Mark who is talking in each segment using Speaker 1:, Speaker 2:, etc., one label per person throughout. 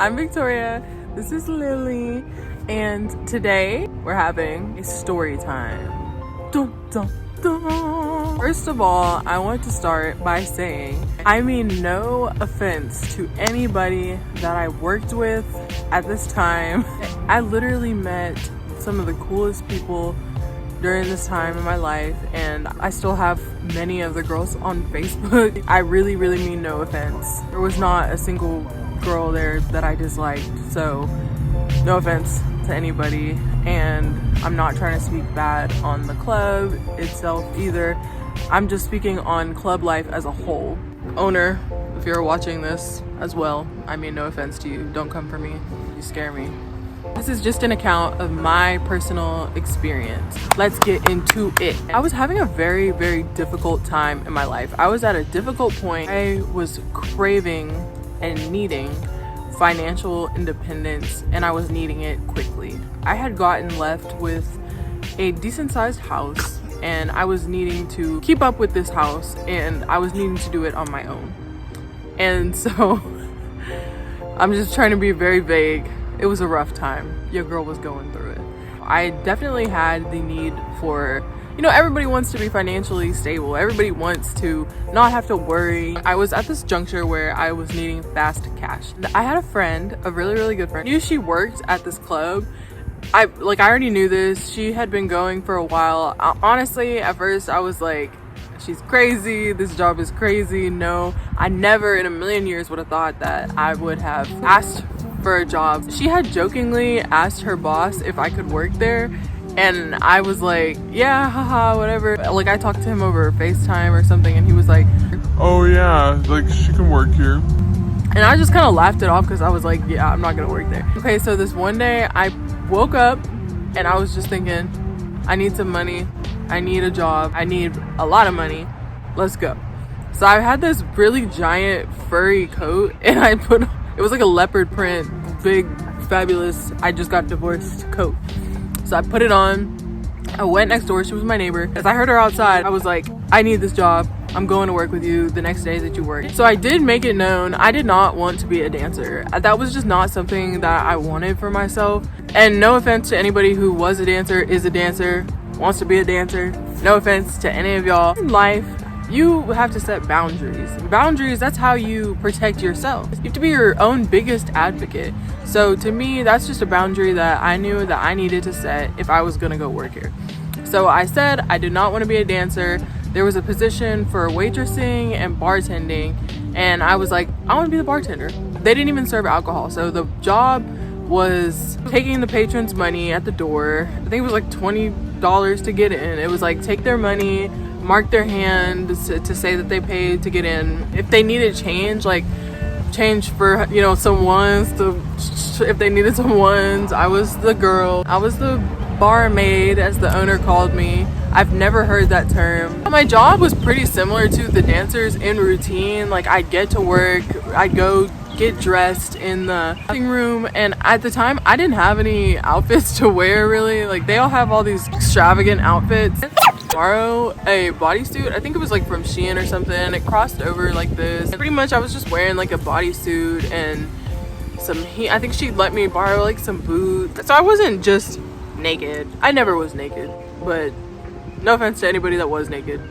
Speaker 1: I'm Victoria, this is Lily, and today we're having a story time. Dun, dun, dun. First of all, I want to start by saying, I mean no offense to anybody that I worked with at this time. I literally met some of the coolest people during this time in my life, and I still have many of the girls on Facebook. I really mean no offense. There was not a single girl there that I disliked, so no offense to anybody, and I'm not trying to speak bad on the club itself either. I'm just speaking on club life as a whole. Owner, if you're watching this as well, I mean no offense to you. Don't come for me. You scare me. This is just an account of my personal experience. Let's get into it. I was having a very difficult time in my life. I was at a difficult point. I was craving and needing financial independence, and I was needing it quickly. I had gotten left with a decent sized house, and I was needing to keep up with this house, and I was needing to do it on my own. And so I'm just trying to be very vague. It was a rough time. Your girl was going through it. I definitely had the need for, everybody wants to be financially stable. Everybody wants to not have to worry. I was at this juncture where I was needing fast cash. I had a friend, a really good friend. I knew she worked at this club. I already knew this. She had been going for a while. Honestly, at first I was like, she's crazy. This job is crazy. No, I never in a million years would have thought that I would have asked for a job. She had jokingly asked her boss if I could work there, and I was like, yeah, haha, whatever. Like, I talked to him over FaceTime or something, and he was like,
Speaker 2: oh yeah, like she can work here.
Speaker 1: And I just kind of laughed it off because I was like, yeah, I'm not gonna work there. Okay, so this one day I woke up and I was just thinking, I need some money, I need a job, I need a lot of money, let's go. So I had this really giant furry coat, and it was like a leopard print, big, fabulous, I just got divorced coat. So I put it on. I went next door. She was my neighbor. As I heard her outside, I was like, I need this job. I'm going to work with you the next day that you work. So I did make it known I did not want to be a dancer. That was just not something that I wanted for myself. And no offense to anybody who was a dancer, is a dancer, wants to be a dancer. No offense to any of y'all. In life, you have to set boundaries. Boundaries, that's how you protect yourself. You have to be your own biggest advocate. So to me, that's just a boundary that I knew that I needed to set if I was gonna go work here. So I said I did not want to be a dancer. There was a position for waitressing and bartending, and I was like, I want to be the bartender. They didn't even serve alcohol, so the job was taking the patrons' money at the door. I think it was like $20 to get in. It was like, take their money, mark their hand to say that they paid to get in. If they needed change, like change for some ones, if they needed some ones, I was the girl. I was the barmaid, as the owner called me. I've never heard that term. My job was pretty similar to the dancers in routine. Like, I'd get to work, I'd go get dressed in the room, and at the time I didn't have any outfits to wear really. Like, they all have all these extravagant outfits. Borrow a bodysuit, I think it was like from Shein or something, and it crossed over like this. Pretty much I was just wearing like a bodysuit and I think she let me borrow like some boots. So I wasn't just naked. I never was naked, but no offense to anybody that was naked.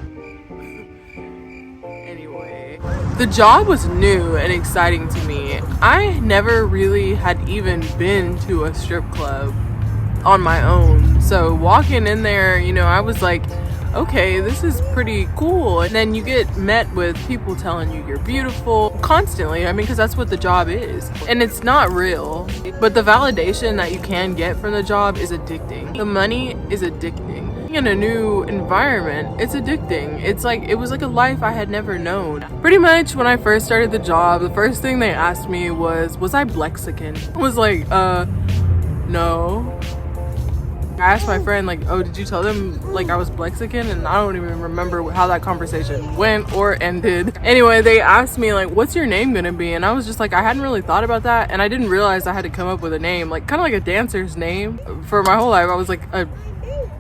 Speaker 1: Anyway, the job was new and exciting to me. I never really had even been to a strip club on my own. So walking in there, I was like, okay, this is pretty cool. And then you get met with people telling you you're beautiful constantly. I mean, because that's what the job is. And it's not real. But the validation that you can get from the job is addicting. The money is addicting. In a new environment, it's addicting. It was like a life I had never known. Pretty much when I first started the job, the first thing they asked me was I Blexican? I was like, no. I asked my friend, like, oh, did you tell them like I was Blexican? And I don't even remember how that conversation went or ended. Anyway, they asked me like, what's your name gonna be? And I was just like, I hadn't really thought about that, and I didn't realize I had to come up with a name, like kind of like a dancer's name. For my whole life I was like a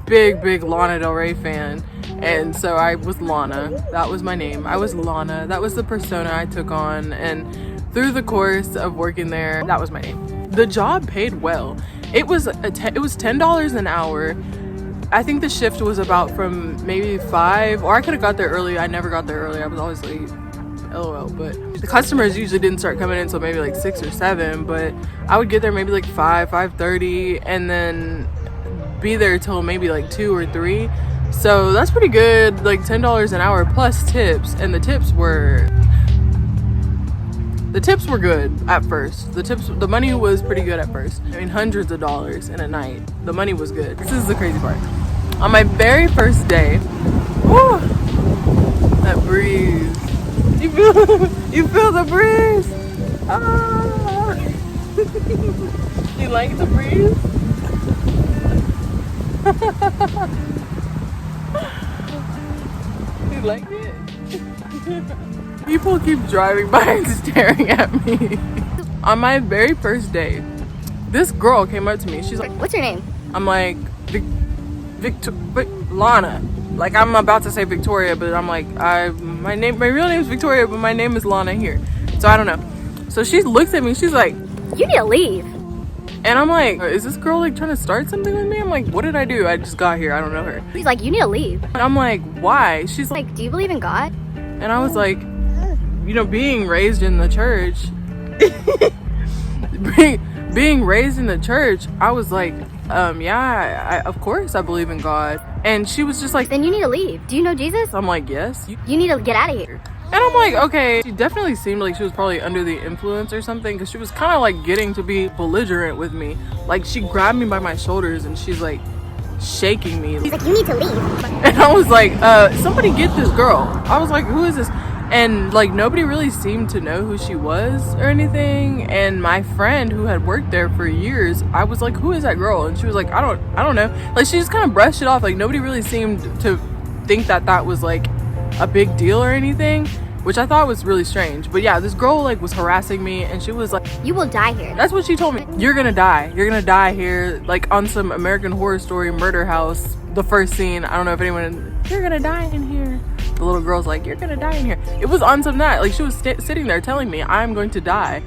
Speaker 1: big Lana Del Rey fan, and so I was Lana. That was my name. I was Lana. That was the persona I took on. And through the course of working there, that was my name. The job paid well. It was $10 an hour. I think the shift was about from maybe 5, or I could have got there early. I never got there early. I was always late. LOL. But the customers usually didn't start coming in until maybe like 6 or 7, but I would get there maybe like 5:30, and then be there till maybe like 2 or 3. So that's pretty good, like $10 an hour plus tips. And the tips were good at first. The money was pretty good at first. I mean, hundreds of dollars in a night. The money was good. This is the crazy part. On my very first day, whew, that breeze. You feel the breeze? Ah. You like the breeze? You like it? People keep driving by and staring at me. On my very first day, this girl came up to me. She's like,
Speaker 3: "What's your name?"
Speaker 1: I'm like, Lana. Like, I'm about to say Victoria, but I'm like, my real name is Victoria, but my name is Lana here. So I don't know. So she looks at me. She's like,
Speaker 3: "You need to leave."
Speaker 1: And I'm like, is this girl like trying to start something with me? I'm like, what did I do? I just got here. I don't know her.
Speaker 3: She's like, "You need to leave."
Speaker 1: And I'm like, why? She's like,
Speaker 3: "Do you believe in God?"
Speaker 1: and I was like, being raised in the church, being raised in the church, I was like, yeah, of course I believe in God. And she was just like,
Speaker 3: "Then you need to leave. Do you know Jesus?"
Speaker 1: I'm like, yes.
Speaker 3: You need to get out of here.
Speaker 1: And I'm like, okay. She definitely seemed like she was probably under the influence or something, because she was kind of like getting to be belligerent with me. Like, she grabbed me by my shoulders and she's like shaking me.
Speaker 3: He's like, "You need to leave."
Speaker 1: And I was like, somebody get this girl. I was like, who is this? And like, nobody really seemed to know who she was or anything. And my friend who had worked there for years, I was like, who is that girl? And she was like, I don't know. Like, she just kind of brushed it off. Like, nobody really seemed to think that was like a big deal or anything, which I thought was really strange. But yeah, this girl like was harassing me, and she was like,
Speaker 3: "You will die here."
Speaker 1: That's what she told me. You're gonna die here, like on some American Horror Story murder house. The first scene, I don't know if anyone, "You're gonna die in here." The little girl's like, "You're gonna die in here." It was on some that, like, she was sitting there telling me I'm going to die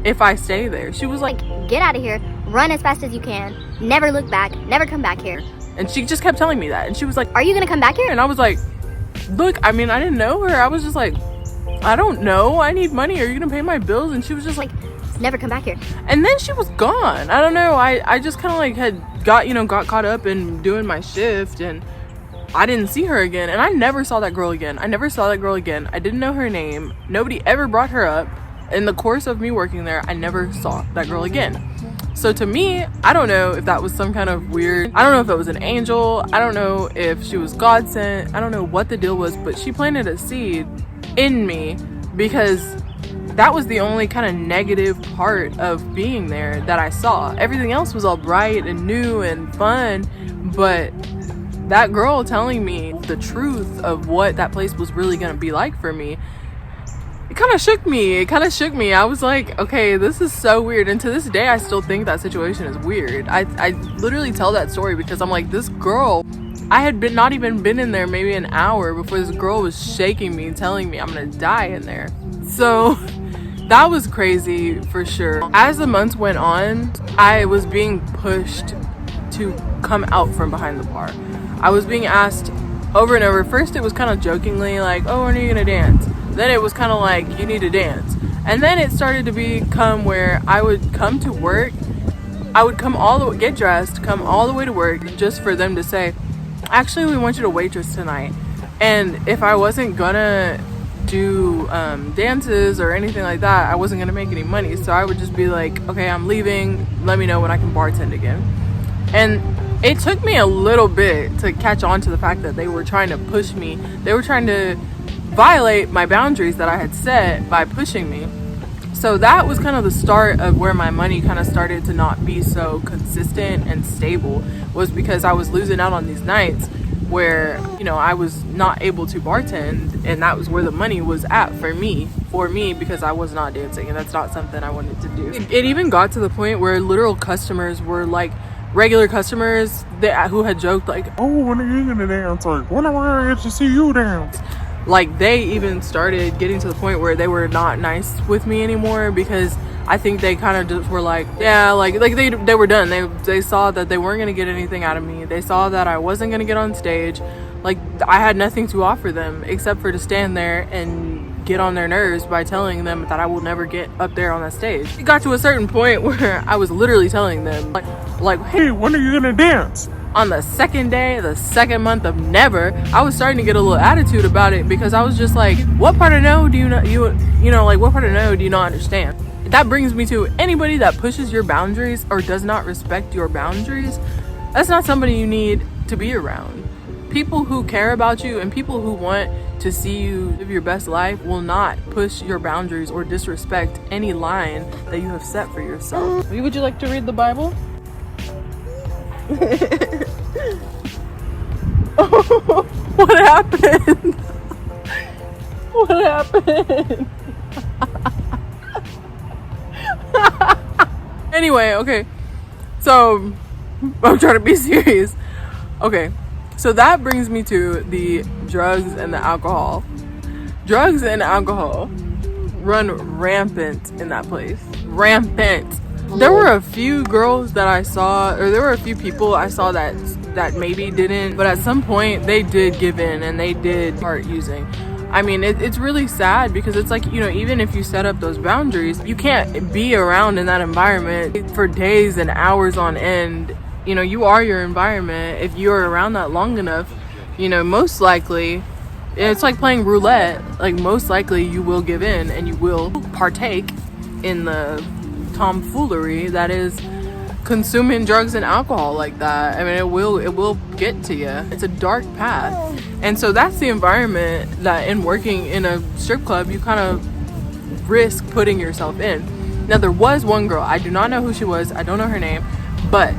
Speaker 1: if I stay there. She was like,
Speaker 3: "Get out of here, run as fast as you can, never look back, never come back here."
Speaker 1: And she just kept telling me that. And she was like,
Speaker 3: "Are you gonna come back here?"
Speaker 1: And I was like, look, I mean, I didn't know her. I was just like, I don't know. I need money. Are you gonna pay my bills? And she was just like,
Speaker 3: "Never come back here."
Speaker 1: And then she was gone. I don't know. I just kind of like had got caught up in doing my shift, and I didn't see her again. And I never saw that girl again. I didn't know her name. Nobody ever brought her up. In the course of me working there, I never saw that girl again. So to me, I don't know if that was some kind of weird, I don't know if it was an angel, I don't know if she was God sent, I don't know what the deal was, but she planted a seed in me, because that was the only kind of negative part of being there that I saw. Everything else was all bright and new and fun, but that girl telling me the truth of what that place was really gonna be like for me, it kind of shook me. I was like, okay, this is so weird. And to this day, I still think that situation is weird. I literally tell that story because I'm like, this girl, I had not even been in there maybe an hour before this girl was shaking me, telling me I'm gonna die in there. So that was crazy for sure. As the months went on, I was being pushed to come out from behind the bar. I was being asked over and over. First it was kind of jokingly like, "Oh, when are you gonna dance?" Then it was kind of like, "You need to dance." And then it started to become where I would come to work, I would come all the way, get dressed, come all the way to work just for them to say, "Actually, we want you to waitress tonight." And if I wasn't gonna do dances or anything like that, I wasn't gonna make any money. So I would just be like, "Okay, I'm leaving, let me know when I can bartend again." And it took me a little bit to catch on to the fact that they were trying to push me. They were trying to violate my boundaries that I had set by pushing me. So that was kind of the start of where my money kind of started to not be so consistent and stable, was because I was losing out on these nights where, I was not able to bartend, and that was where the money was at for me, because I was not dancing, and that's not something I wanted to do. It even got to the point where literal customers were like, regular customers who had joked like,
Speaker 2: "Oh, when are you gonna dance?" Or, "When am I gonna get to see you dance?"
Speaker 1: Like, they even started getting to the point where they were not nice with me anymore, because I think they kind of just were like, yeah, like they were done. They saw that they weren't gonna get anything out of me. They saw that I wasn't gonna get on stage. Like, I had nothing to offer them except for to stand there and get on their nerves by telling them that I will never get up there on that stage. It got to a certain point where I was literally telling them like, hey,
Speaker 2: when are you gonna dance?
Speaker 1: on the second day, the second month of never, I was starting to get a little attitude about it, because I was just like, what part of no do you know, like, what part of no do you not understand? That brings me to anybody that pushes your boundaries or does not respect your boundaries. That's not somebody you need to be around. People who care about you and people who want to see you live your best life will not push your boundaries or disrespect any line that you have set for yourself. Would you like to read the Bible? Oh, what happened? What happened? Anyway, okay, so I'm trying to be serious. Okay, so that brings me to the drugs and the alcohol. Drugs and alcohol run rampant in that place. Rampant. There were a few girls that I saw, or there were a few people I saw that maybe didn't, but at some point they did give in and they did start using. I mean, it's really sad, because it's like, even if you set up those boundaries, you can't be around in that environment for days and hours on end. You are your environment. If you're around that long enough, most likely, it's like playing roulette. Like, most likely you will give in and you will partake in the tomfoolery that is consuming drugs and alcohol like that. I mean, it will get to you. It's a dark path. And so that's the environment that, in working in a strip club, you kind of risk putting yourself in. Now, there was one girl, I do not know who she was, I don't know her name, but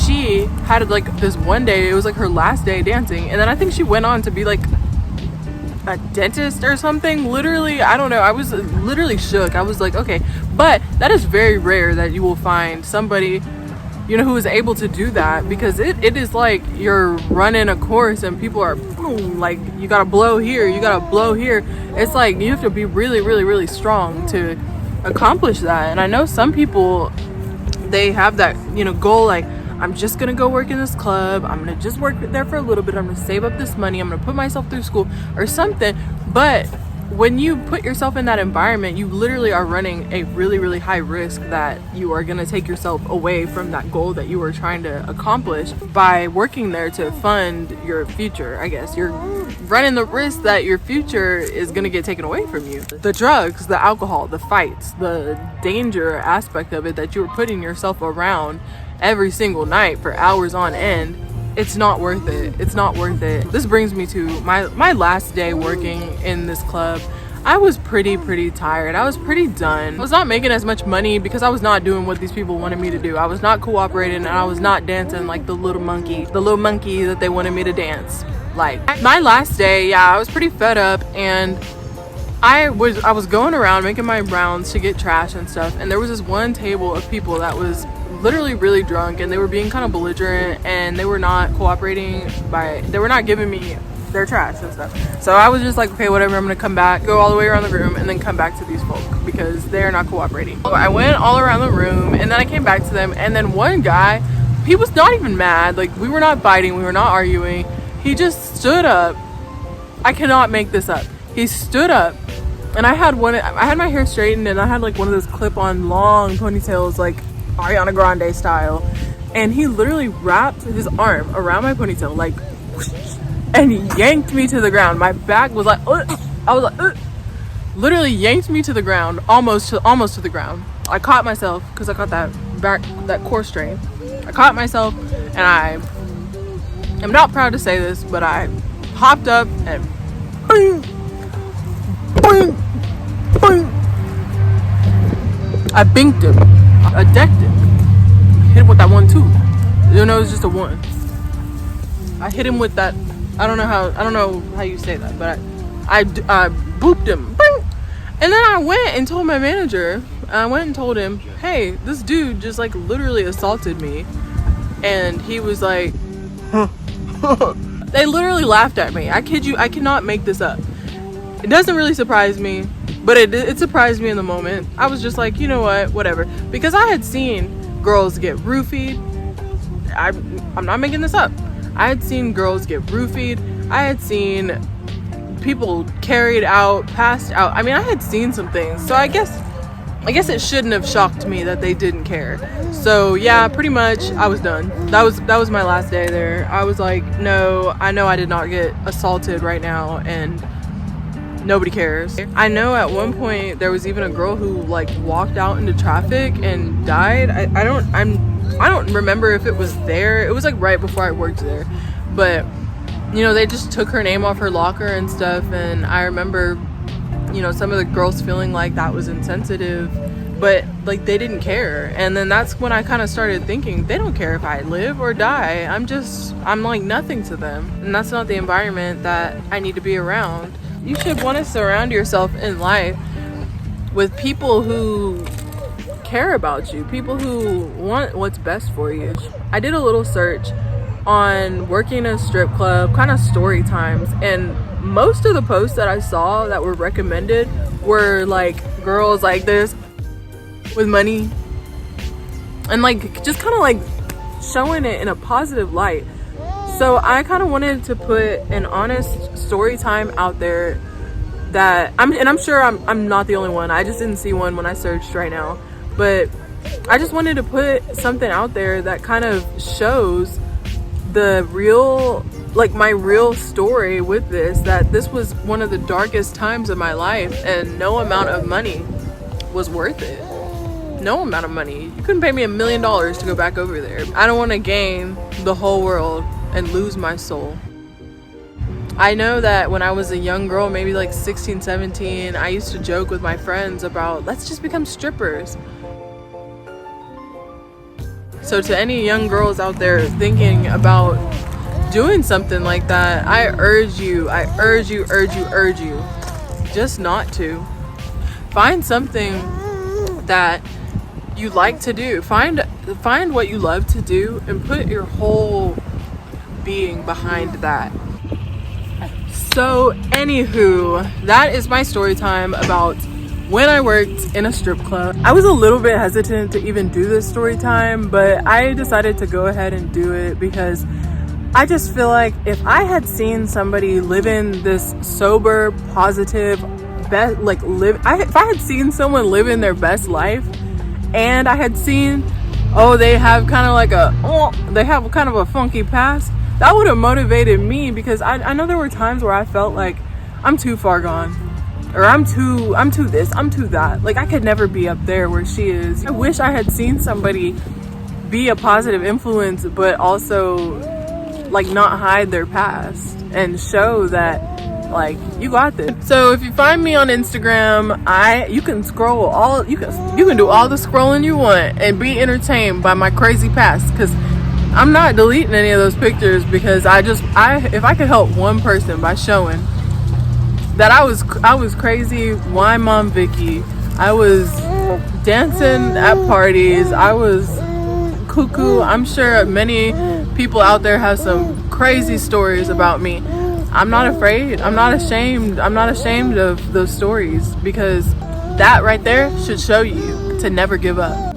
Speaker 1: she had like this one day, it was like her last day dancing, and then I think she went on to be like a dentist or something. Literally, I don't know, I was literally shook. I was like, okay, but that is very rare that you will find somebody who is able to do that, because it is like you're running a course and people are boom, like, you gotta blow here, you gotta blow here. It's like you have to be really, really, really strong to accomplish that. And I know some people, they have that goal, like, I'm just gonna go work in this club, I'm gonna just work there for a little bit, I'm gonna save up this money, I'm gonna put myself through school or something. But when you put yourself in that environment, you literally are running a really, really high risk that you are going to take yourself away from that goal that you were trying to accomplish by working there to fund your future. I guess you're running the risk that your future is going to get taken away from you. The drugs, the alcohol, the fights, the danger aspect of it that you were putting yourself around every single night for hours on end, it's not worth it. It's not worth it. This brings me to my last day working in this club. I was pretty tired. I was pretty done. I was not making as much money because I was not doing what these people wanted me to do. I was not cooperating, and I was not dancing like the little monkey that they wanted me to dance like. My last day, yeah, I was pretty fed up, and I was going around making my rounds to get trash and stuff, and there was this one table of people that was literally really drunk, and they were being kind of belligerent, and they were not cooperating they were not giving me their trash and stuff. So I was just like, okay, whatever, I'm gonna come back, go all the way around the room, and then come back to these folk because they're not cooperating. So I went all around the room, and then I came back to them, and then one guy, he was not even mad, like, we were not fighting, we were not arguing, he just stood up. I cannot make this up. He stood up, and I had my hair straightened, and I had like one of those clip-on long ponytails, like Ariana Grande style, and he literally wrapped his arm around my ponytail, like, whoosh, and he yanked me to the ground. My back was like, I was like, literally yanked me to the ground, almost to the ground. I caught myself because I caught that core strain. I caught myself, and I am not proud to say this, but I hopped up and boing, boing, boing. I binked him. I decked him. Hit him with that 1-2. It was just a 1. I hit him with that. I don't know how you say that, but I booped him. Bing! And then I went and told my manager. I went and told him, hey, this dude just like literally assaulted me. And he was like, they literally laughed at me. I kid you, I cannot make this up. It doesn't really surprise me, but it surprised me in the moment. I was just like, you know what, whatever. Because I had seen girls get roofied. I'm not making this up. I had seen girls get roofied. I had seen people carried out, passed out. I mean, I had seen some things. So I guess it shouldn't have shocked me that they didn't care. So yeah, pretty much I was done. That was my last day there. I was like, no, I know I did not get assaulted right now, and nobody cares. I know at one point there was even a girl who like walked out into traffic and died. I don't remember if it was there. It was like right before I worked there, but you know, they just took her name off her locker and stuff. And I remember, you know, some of the girls feeling like that was insensitive, but like they didn't care. And then that's when I kind of started thinking, they don't care if I live or die. I'm like nothing to them, and that's not the environment that I need to be around. You should want to surround yourself in life with people who care about you, people who want what's best for you. I did a little search on working in a strip club, kind of story times, and most of the posts that I saw that were recommended were like girls like this with money, and like just kind of like showing it in a positive light. So I kind of wanted to put an honest story time out there that I'm sure I'm not the only one. I just didn't see one when I searched right now, but I just wanted to put something out there that kind of shows the real, like my real story with this, that this was one of the darkest times of my life, and no amount of money was worth it. No amount of money. You couldn't pay me $1 million to go back over there. I don't want to gain the whole world and lose my soul. I know that when I was a young girl, maybe like 16, 17, I used to joke with my friends about, let's just become strippers. So to any young girls out there thinking about doing something like that, I urge you, just not to. Find something that you like to do. Find what you love to do and put your whole being behind that. So anywho, that is my story time about when I worked in a strip club. I was a little bit hesitant to even do this story time, but I decided to go ahead and do it because I just feel like if I had seen somebody living this sober, positive, if I had seen someone living their best life, and I had seen, they have kind of a funky past, that would have motivated me, because I know there were times where I felt like I'm too far gone, or I'm too this, I'm too that. Like I could never be up there where she is. I wish I had seen somebody be a positive influence, but also like not hide their past and show that like you got this. So if you find me on Instagram, you can scroll you can do all the scrolling you want and be entertained by my crazy past, because I'm not deleting any of those pictures, because if I could help one person by showing that I was crazy, wine mom Vicky, I was dancing at parties, I was cuckoo. I'm sure many people out there have some crazy stories about me. I'm not afraid. I'm not ashamed. I'm not ashamed of those stories, because that right there should show you to never give up.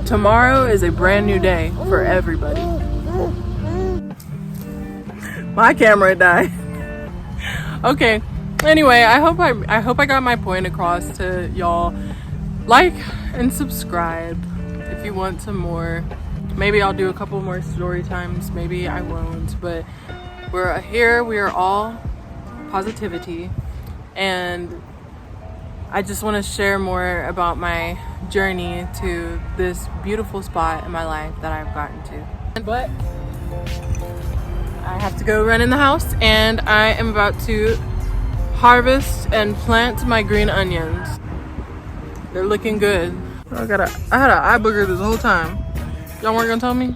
Speaker 1: Tomorrow is a brand new day for everybody. My camera died. Okay. Anyway, I hope I got my point across to y'all. Like and subscribe if you want some more. Maybe I'll do a couple more story times. Maybe I won't. But we're here. We are all positivity, and I just want to share more about my journey to this beautiful spot in my life that I've gotten to. But I have to go run in the house, and I am about to harvest and plant my green onions. They're looking good. I had an eye booger this whole time. Y'all weren't gonna tell me?